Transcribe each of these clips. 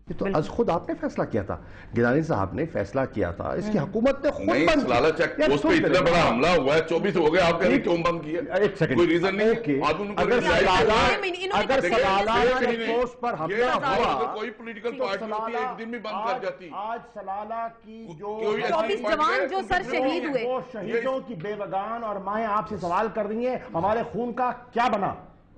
یہ تو از خود آپ نے فیصلہ کیا تھا، گیلانی صاحب نے فیصلہ کیا تھا، اس کی حکومت نے خود بند کیا۔ سلالہ چیک پوسٹ پہ اتنا بڑا حملہ ہوا ہے، 24 ہو گئے، آپ کہہ رہے کیوں بند کیا؟ ایک سیکنڈ، کوئی ریزن نہیں ہے۔ اگر سلالہ چیک پوسٹ پر حملہ ہوا، کوئی پولیٹیکل پارٹی ہوتی ہے ایک دن میں بند کر جاتی۔ آج سلالہ کی جو 24 جوان جو سر شہید ہوئے، وہ شہیدوں کی بیوگان اور مائیں آپ سے سوال کر رہی ہیں ہمارے خون کا کیا بنا؟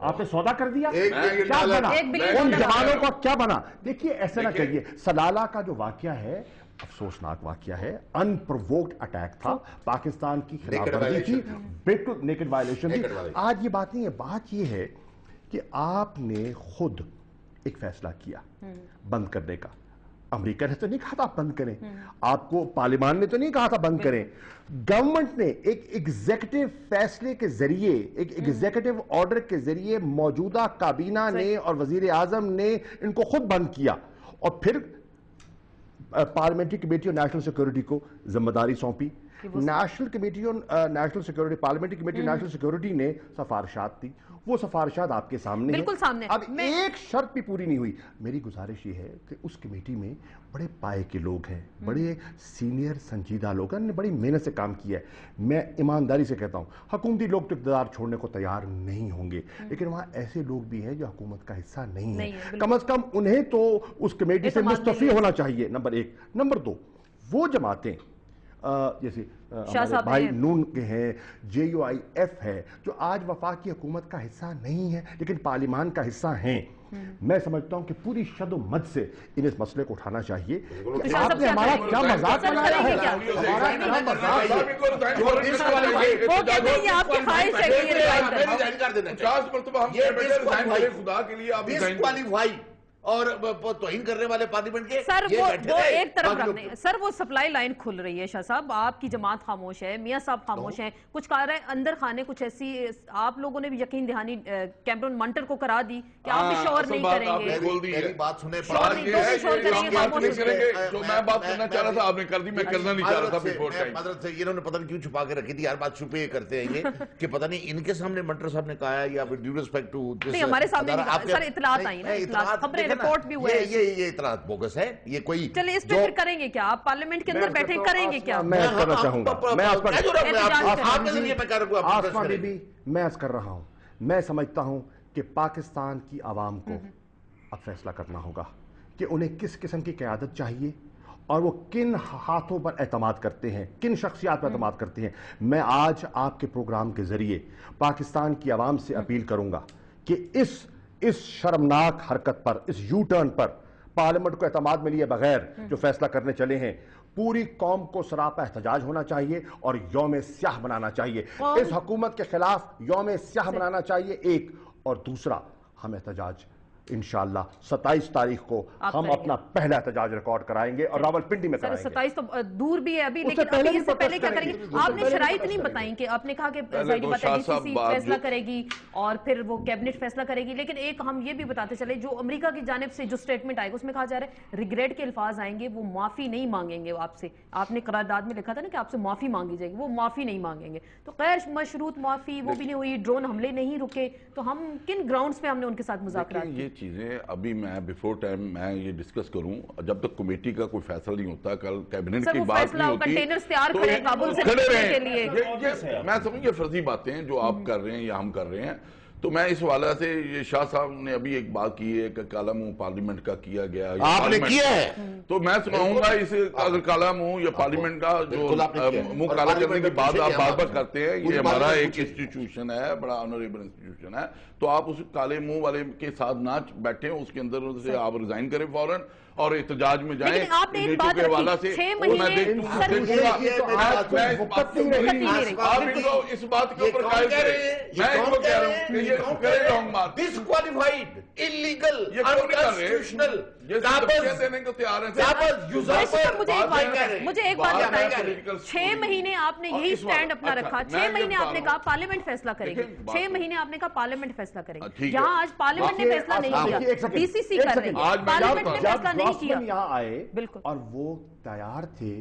آپ نے سودا کر دیا، کیا بنا؟ ان جوانوں کا کیا بنا؟ دیکھیے ایسے نہ کہیے، سلالہ کا جو واقعہ ہے افسوسناک واقعہ ہے، ان پرووکڈ اٹیک تھا، پاکستان کی خلاف ورزی تھی، بالکل نیکڈ وائلیشن تھی۔ آج یہ بات نہیں ہے، بات یہ ہے کہ آپ نے خود ایک فیصلہ کیا بند کرنے کا۔ امریکہ نے تو نہیں کہا تھا آپ بند کریں، آپ کو پارلیمان نے تو نہیں کہا تھا بند کریں، گورنمنٹ نے ایک ایگزیکٹو فیصلے کے ذریعے، ایک ایگزیکٹو آرڈر کے ذریعے موجودہ کابینہ نے اور وزیر اعظم نے ان کو خود بند کیا، اور پھر parliamentary committee on national security کو ذمہ داری سونپی۔ National committee on national security, parliamentary committee on national security نے سفارشات دی، وہ سفارشات آپ کے سامنے بالکل سامنے۔ اب ایک شرط بھی پوری نہیں ہوئی۔ میری گزارش یہ ہے کہ اس کمیٹی میں بڑے پائے کے لوگ ہیں، بڑے سینئر سنجیدہ لوگ ہیں، بڑی محنت سے کام کیا ہے۔ میں ایمانداری سے کہتا ہوں حکومتی لوگ تو اقتدار چھوڑنے کو تیار نہیں ہوں گے، لیکن وہاں ایسے لوگ بھی ہیں جو حکومت کا حصہ نہیں ہیں، کم از کم انہیں تو اس کمیٹی سے مستعفی ہونا چاہیے، نمبر ایک۔ نمبر دو، وہ جماعتیں جیسے ہمارے بھائی نون کے ہیں، جے یو آئی ایف ہے، جو آج وفاقی حکومت کا حصہ نہیں ہے لیکن پارلیمان کا حصہ ہیں، میں سمجھتا ہوں کہ پوری شد و مد سے ان اس مسئلے کو اٹھانا چاہیے۔ آپ نے ہمارا کیا مذاق بنایا ہے، ہمارا کیا مذاق ہے۔ 50 مرتبہ ہم اور توہین کرنے والے پارلیمنٹ کے سر وہ ایک طرف رکھنے، سر وہ سپلائی لائن کھل رہی ہے، شاہ صاحب آپ کی جماعت خاموش ہے، میاں صاحب خاموش ہیں، کچھ کہہ رہے ہیں اندر خانے کچھ ایسی، آپ لوگوں نے بھی یقین دہانی کیمرون منٹر کو کرا دی کہ آپ بھی شور نہیں کریں گے۔ میری بات سنیں، جو میں بات کرنا چاہ رہا تھا آپ نے کر دی، میں کرنا نہیں چاہ رہا تھا۔ معذرت سے انہوں نے پتہ نہیں کیوں چھپا کے رکھی تھی، ہر بات چھپے کرتے ہیں یہ کہ پتہ نہیں ان کے سامنے منٹر صاحب نے کہا ہے یا ڈیو ریسپیکٹ ٹو نہیں ہمارے سامنے سر اطلاعات آئی نا، خبریں رپورٹ بھی ہوئے، یہ اطلاعات بوگس ہے، یہ کوئی چلے اس پہ پھر کریں گے کیا؟ آپ پارلیمنٹ کے اندر بیٹھے کریں گے کیا؟ میں عرض کرنا چاہوں گا، میں آسما بی بی میں عرض کر رہا ہوں، میں سمجھتا ہوں کہ پاکستان کی عوام کو اب فیصلہ کرنا ہوگا کہ انہیں کس قسم کی قیادت چاہیے اور وہ کن ہاتھوں پر اعتماد کرتے ہیں، کن شخصیات پر اعتماد کرتے ہیں۔ میں آج آپ کے پروگرام کے ذریعے پاکستان کی عوام سے اپیل کروں گا کہ اس شرمناک حرکت پر، اس یو ٹرن پر پارلیمنٹ کو اعتماد میں لیے بغیر جو فیصلہ کرنے چلے ہیں، پوری قوم کو سراپا احتجاج ہونا چاہیے اور یوم سیاہ بنانا چاہیے، اس حکومت کے خلاف یوم سیاہ بنانا چاہیے ایک، اور دوسرا ہم احتجاج انشاءاللہ 27 تاریخ کو ہم اپنا پہلا احتجاج ریکارڈ کرائیں گے اور راول پنڈی میں کرائیں گے۔ 27 تو دور بھی ہے ابھی، لیکن ابھی اس سے پہلے کیا کریں گے؟ آپ نے شرائط نہیں بتائیں کہ آپ نے کہا کہ ظاہری بات ہے ڈی سی سی فیصلہ کرے گی اور پھر وہ کیبنٹ فیصلہ کرے گی، لیکن ایک ہم یہ بھی بتاتے چلے جو امریکہ کی جانب سے جو سٹیٹمنٹ آئے گا اس میں کہا جا رہا ہے ریگریٹ کے الفاظ آئیں گے، وہ معافی نہیں مانگیں گے آپ سے۔ آپ نے قرارداد میں لکھا تھا نا کہ آپ سے معافی مانگی جائے گی، وہ معافی نہیں مانگیں گے، تو غیر مشروط معافی وہ بھی نہیں ہوئی، ڈرون حملے نہیں رکے، تو ہم کن گراؤنڈز پہ ہم نے ان کے ساتھ مذاکرات کی؟ یہ چیزیں ابھی میں بیفور ٹائم میں یہ ڈسکس کروں، جب تک کمیٹی کا کوئی فیصلہ نہیں ہوتا، کل کیبنٹ کی بات نہیں ہوتی، کنٹینرز تیار کریں کابل سے نکلنے کے لیے۔ میں سمجھ یہ فرضی باتیں ہیں جو آپ کر رہے ہیں یا ہم کر رہے ہیں، تو میں اس حوالے سے یہ شاہ صاحب نے ابھی ایک بات کی ہے کہ کالا منہ پارلیمنٹ کا کیا گیا، آپ نے کیا ہے، تو میں سناؤں گا اس اگر کالا منہ یا پارلیمنٹ کا جو منہ کالا کرنے کی بات آپ بار بار کرتے ہیں، یہ ہمارا ایک انسٹیٹیوشن ہے، بڑا آنریبل انسٹیٹیوشن ہے، تو آپ اس کالے منہ والے کے ساتھ نہ بیٹھیں، اس کے اندر سے آپ ریزائن کریں فوراً اور احتجاج میں جائیں۔ لیکن آپ نے ایک بات رکھی 6 مہینے آپ ان کو اس بات کے اوپر قائل کریں، میں ان کو کہہ رہا ہوں کہ یہ کیوں کرے رہوں بات، ڈسکوالیفائیڈ، انلیگل، یہ کیوں نہیں کر رہے، انکانسٹیٹیوشنل، یہ سب دینے کو تیار ہیں۔ مجھے ایک بات بتائیں، 6 مہینے آپ نے یہی سٹینڈ اپنا رکھا، 6 مہینے آپ نے کہا پارلیمنٹ فیصلہ کرے گی، 6 مہینے آپ نے کہا پارلیمنٹ فیصلہ کرے گی، یہاں آج پارلیمنٹ نے فیصلہ نہیں کیا، ڈی سی سی کر رہی ہے، پارلیمنٹ نے فیصلہ نہیں کیا۔ یہاں آئے اور وہ تیار تھے